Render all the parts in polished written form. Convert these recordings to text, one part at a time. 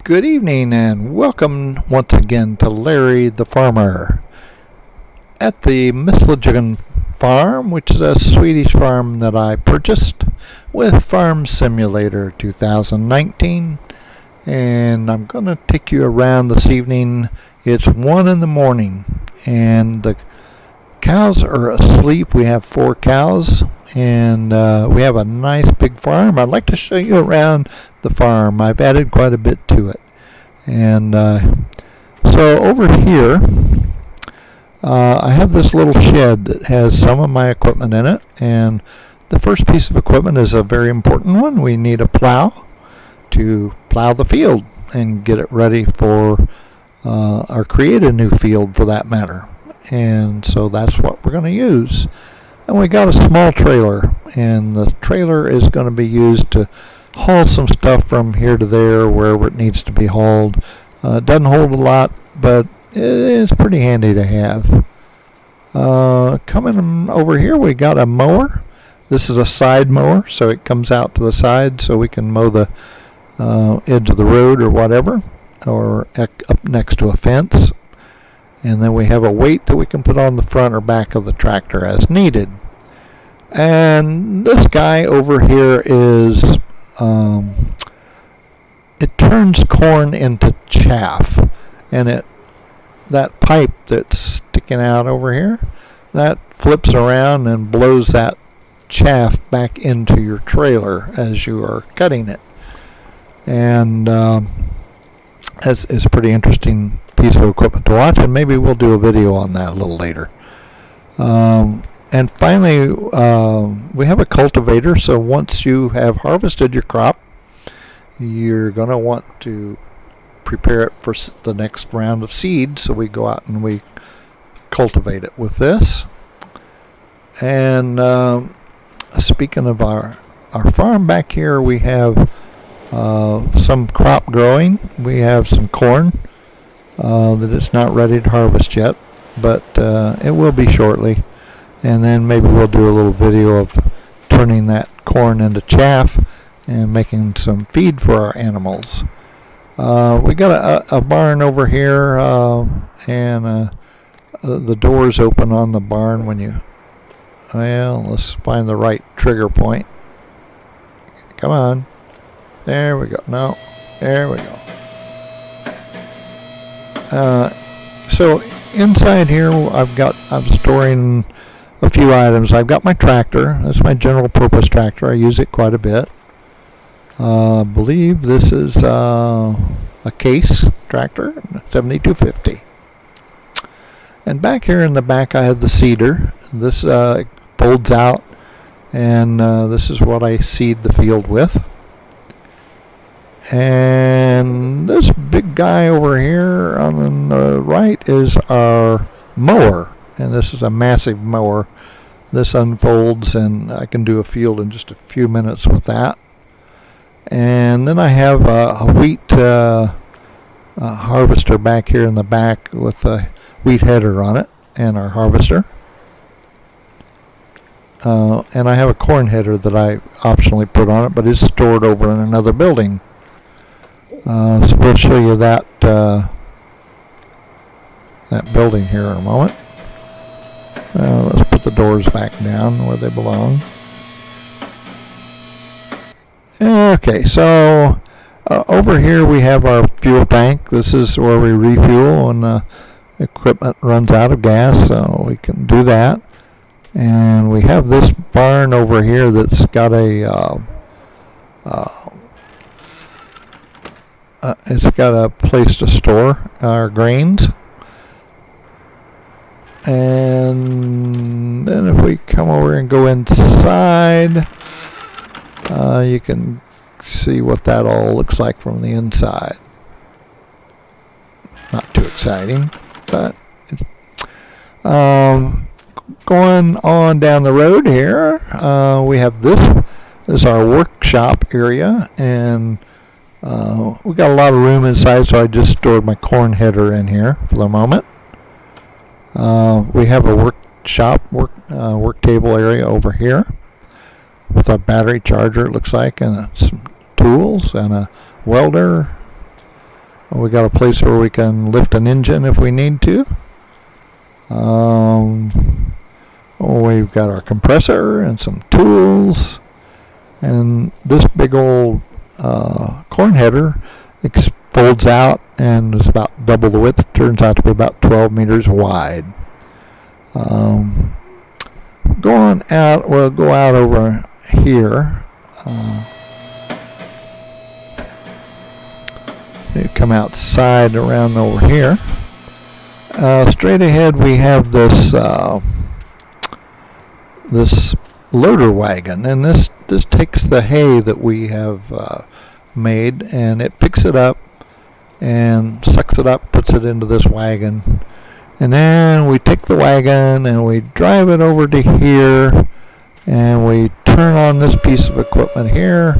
Good evening and welcome once again to Larry the Farmer at the Michigan farm, which is a Swedish farm that I purchased with Farm Simulator 2019, and I'm going to take you around this evening. It's 1 in the morning and the cows are asleep. We have 4 cows and we have a nice big farm. I'd like to show you around the farm. I've added quite a bit to it. And so over here I have this little shed that has some of my equipment in it, and the first piece of equipment is a very important one. We need a plow to plow the field and get it ready for or create a new field for that matter. And so that's what we're going to use. And we got a small trailer, and the trailer is going to be used to haul some stuff from here to there wherever it needs to be hauled. It doesn't hold a lot, but it's pretty handy to have. Coming over here, we got a mower. This is a side mower, so it comes out to the side so we can mow the edge of the road or whatever, or up next to a fence. And then we have a weight that we can put on the front or back of the tractor as needed. And this guy over here is, it turns corn into chaff. And that pipe that's sticking out over here, that flips around and blows that chaff back into your trailer as you are cutting it. And it's a pretty interesting piece of equipment to watch, and maybe we'll do a video on that a little later. And finally, we have a cultivator, so once you have harvested your crop, you're going to want to prepare it for the next round of seed, so we go out and we cultivate it with this. And speaking of our farm back here, we have some crop growing. We have some corn that it's not ready to harvest yet, but it will be shortly. And then maybe we'll do a little video of turning that corn into chaff and making some feed for our animals. We got a barn over here, and the door's open on the barn when you, well, let's find the right trigger point. Come on. There we go. No, there we go. So inside here I'm storing a few items. I've got my tractor. That's my general purpose tractor. I use it quite a bit. I believe this is a case tractor, 7250. And back here in the back I have the seeder. This folds out, and this is what I seed the field with. And this big guy over here on the right is our mower, and this is a massive mower. This unfolds, and I can do a field in just a few minutes with that. And then I have a wheat harvester back here in the back with a wheat header on it and our harvester. And I have a corn header that I optionally put on it, but it's stored over in another building. So we'll show you that building here in a moment. Let's put the doors back down where they belong. Okay, so over here we have our fuel tank. This is where we refuel when the equipment runs out of gas, so we can do that. And we have this barn over here that's got it's got a place to store our grains. And then if we come over and go inside, you can see what that all looks like from the inside. Not too exciting, but going on down the road here, we have this is our workshop area, and we got a lot of room inside, so I just stored my corn header in here for the moment. We have a workshop, work table area over here with a battery charger, it looks like, and some tools and a welder We got a place where we can lift an engine if we need to. We've got our compressor and some tools. And this big old corn header folds out and is about double the width. It turns out to be about 12 meters wide. Going out, we'll go out over here. You come outside around over here. Straight ahead we have this this loader wagon, and this takes the hay that we have made, and it picks it up and sucks it up, puts it into this wagon, and then we take the wagon and we drive it over to here, and we turn on this piece of equipment here,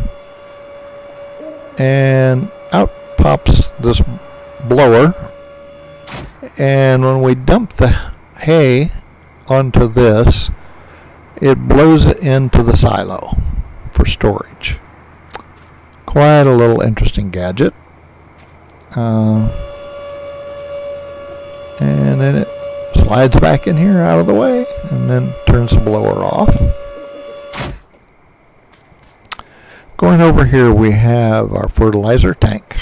and out pops this blower, and when we dump the hay onto this, it blows it into the silo for storage. Quite a little interesting gadget. And then it slides back in here out of the way and then turns the blower off. Going over here we have our fertilizer tank.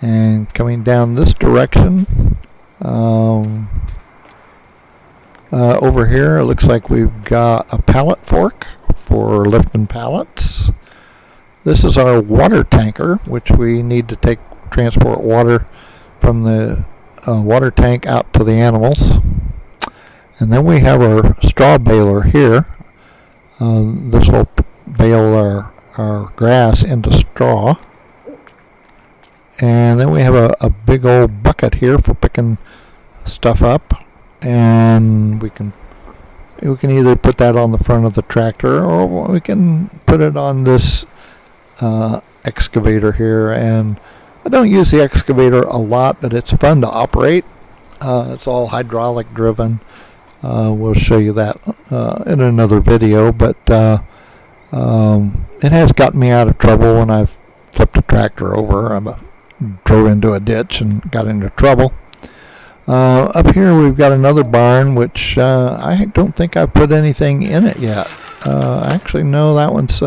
And coming down this direction, over here it looks like we've got a pallet fork for lifting pallets. This is our water tanker, which we need to transport water from the water tank out to the animals. And then we have our straw baler here. This will bale our grass into straw. And then we have a big old bucket here for picking stuff up, and we can either put that on the front of the tractor, or we can put it on this excavator here. And I don't use the excavator a lot, but it's fun to operate. It's all hydraulic driven. We'll show you that in another video, but it has gotten me out of trouble when I've flipped a tractor over. I drove into a ditch and got into trouble. Up here we've got another barn, which I don't think I've put anything in it yet. Actually, no, that one's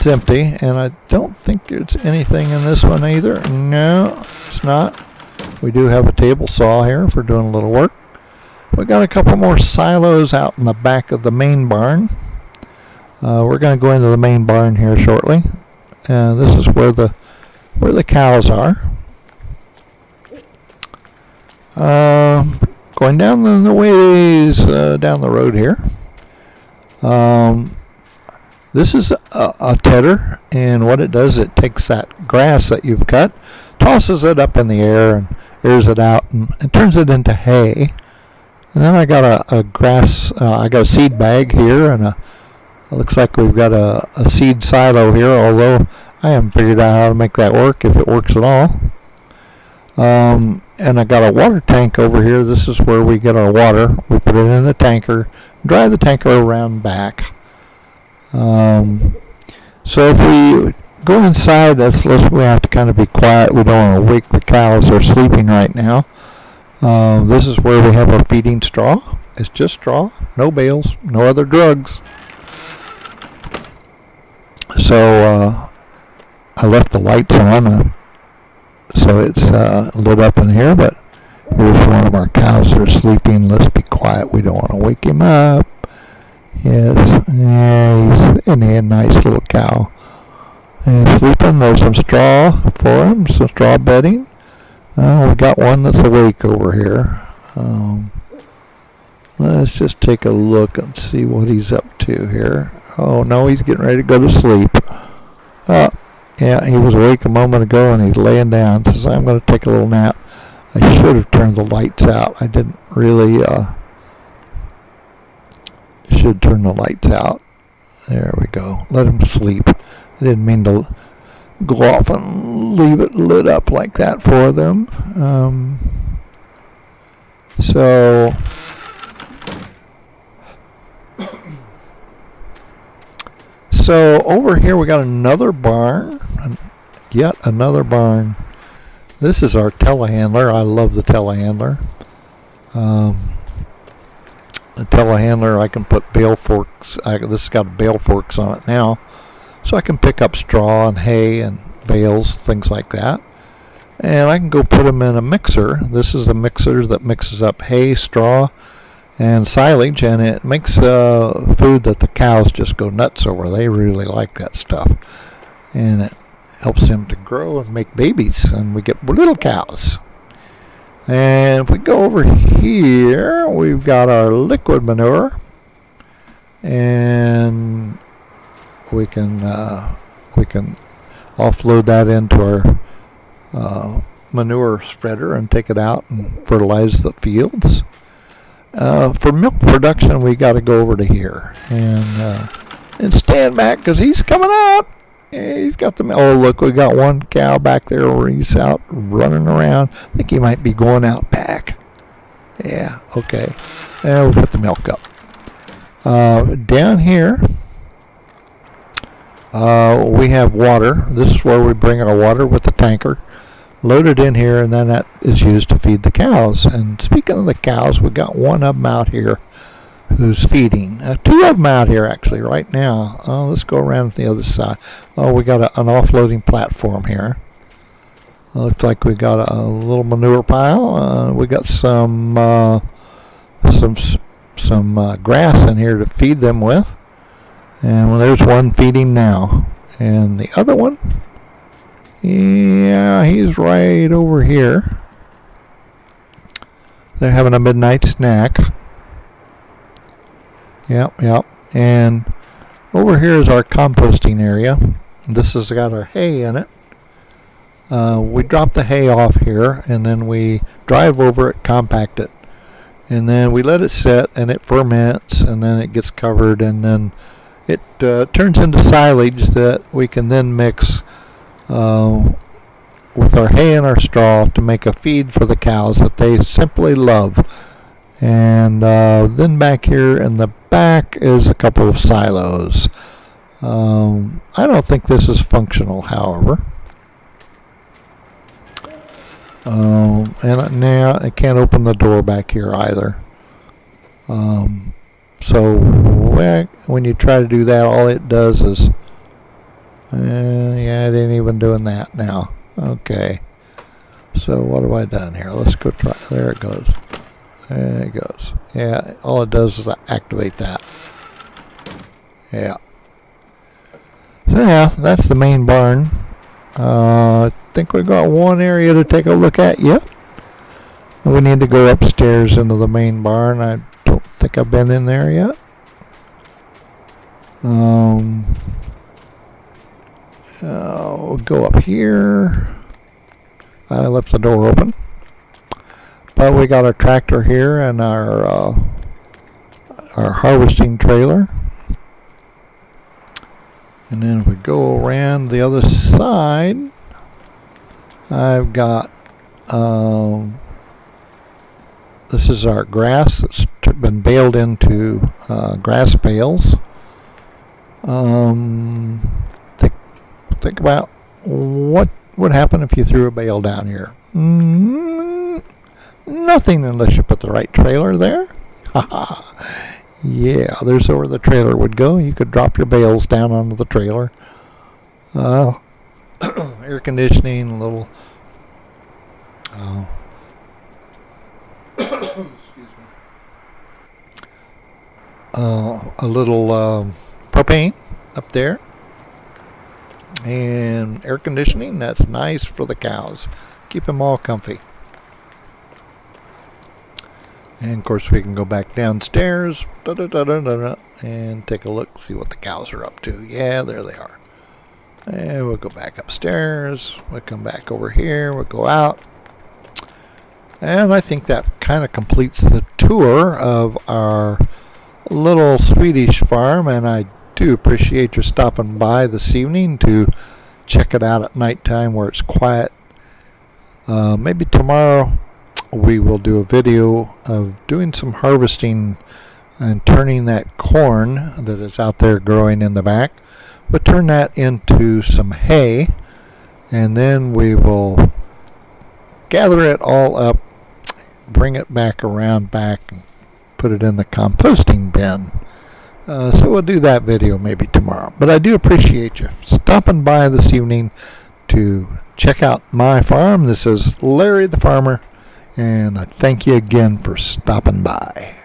empty, and I don't think there's anything in this one either. No, it's not. We do have a table saw here for doing a little work. We got a couple more silos out in the back of the main barn. We're going to go into the main barn here shortly. This is where the cows are. Going down the ways down the road here. This is a tedder, and what it does, it takes that grass that you've cut, tosses it up in the air and airs it out, and turns it into hay. And then I got a seed bag here, and it looks like we've got a seed silo here, although I haven't figured out how to make that work, if it works at all. And I got a water tank over here. This is where we get our water. We put it in the tanker, drive the tanker around back. So if we go inside, we have to kind of be quiet. We don't want to wake the cows. They're sleeping right now. This is where we have our feeding straw. It's just straw, no bales, no other drugs. So I left the lights on, so it's lit up in here, but here's one of our cows that are sleeping. Let's be quiet. We don't want to wake him up. Yes, yeah, he's a nice little cow. And sleeping. There's some straw for him, some straw bedding. We got one that's awake over here. Let's just take a look and see what he's up to here. Oh no, he's getting ready to go to sleep. Yeah, he was awake a moment ago and he's laying down. Says, I'm going to take a little nap. I should have turned the lights out. I didn't really should turn the lights out. There we go. Let him sleep. I didn't mean to go off and leave it lit up like that for them. So over here we got another barn. yet another barn. This is our telehandler. I love the telehandler. The telehandler, I can put bale forks. This has got bale forks on it now, so I can pick up straw and hay and bales, things like that. And I can go put them in a mixer. This is a mixer that mixes up hay, straw, and silage, and it makes food that the cows just go nuts over. They really like that stuff, and it helps them to grow and make babies, and we get little cows. And if we go over here, we've got our liquid manure, and we can offload that into our manure spreader and take it out and fertilize the fields. For milk production, we got to go over to here and stand back because he's coming out. He's got the milk. Oh, look, we got one cow back there where he's out running around. I think he might be going out back. Yeah, okay. And we'll put the milk up. Down here, we have water. This is where we bring our water with the tanker. Load it in here, and then that is used to feed the cows. And speaking of the cows, we got one of them out here who's feeding. Two of them out here actually right now. Let's go around to the other side. We got an offloading platform here. Looks like we got a little manure pile. We got some grass in here to feed them with. And there's one feeding now, and the other one. Yeah, he's right over here. They're having a midnight snack. Yep. And over here is our composting area. This has got our hay in it. We drop the hay off here, and then we drive over it, compact it. And then we let it sit, and it ferments, and then it gets covered, and then it turns into silage that we can then mix with our hay and our straw to make a feed for the cows that they simply love. And then back here in the back is a couple of silos. I don't think this is functional, however. And now I can't open the door back here either. So when you try to do that, all it does is yeah, it ain't even doing that now. Okay, so what have I done here? Let's go try. There it goes. There it goes. Yeah, all it does is activate that. Yeah. So yeah, that's the main barn. I think we've got one area to take a look at yet. We need to go upstairs into the main barn. I don't think I've been in there yet. We'll go up here. I left the door open. But we got our tractor here and our harvesting trailer. And then if we go around the other side, I've got this is our grass that's been baled into grass bales. Think about what would happen if you threw a bale down here. Nothing unless you put the right trailer there. Yeah, there's where the trailer would go. You could drop your bales down onto the trailer. Air conditioning, a little excuse me. A little propane up there. And air conditioning, that's nice for the cows. Keep them all comfy. And of course we can go back downstairs and take a look, see what the cows are up to. Yeah, there they are. And we'll go back upstairs. We'll come back over here. We'll go out. And I think that kind of completes the tour of our little Swedish farm. And I do appreciate your stopping by this evening to check it out at nighttime where it's quiet. Maybe tomorrow we will do a video of doing some harvesting and turning that corn that is out there growing in the back. We'll turn that into some hay and then we will gather it all up, bring it back around back, and put it in the composting bin. So we'll do that video maybe tomorrow. But I do appreciate you stopping by this evening to check out my farm. This is Larry the Farmer, and I thank you again for stopping by.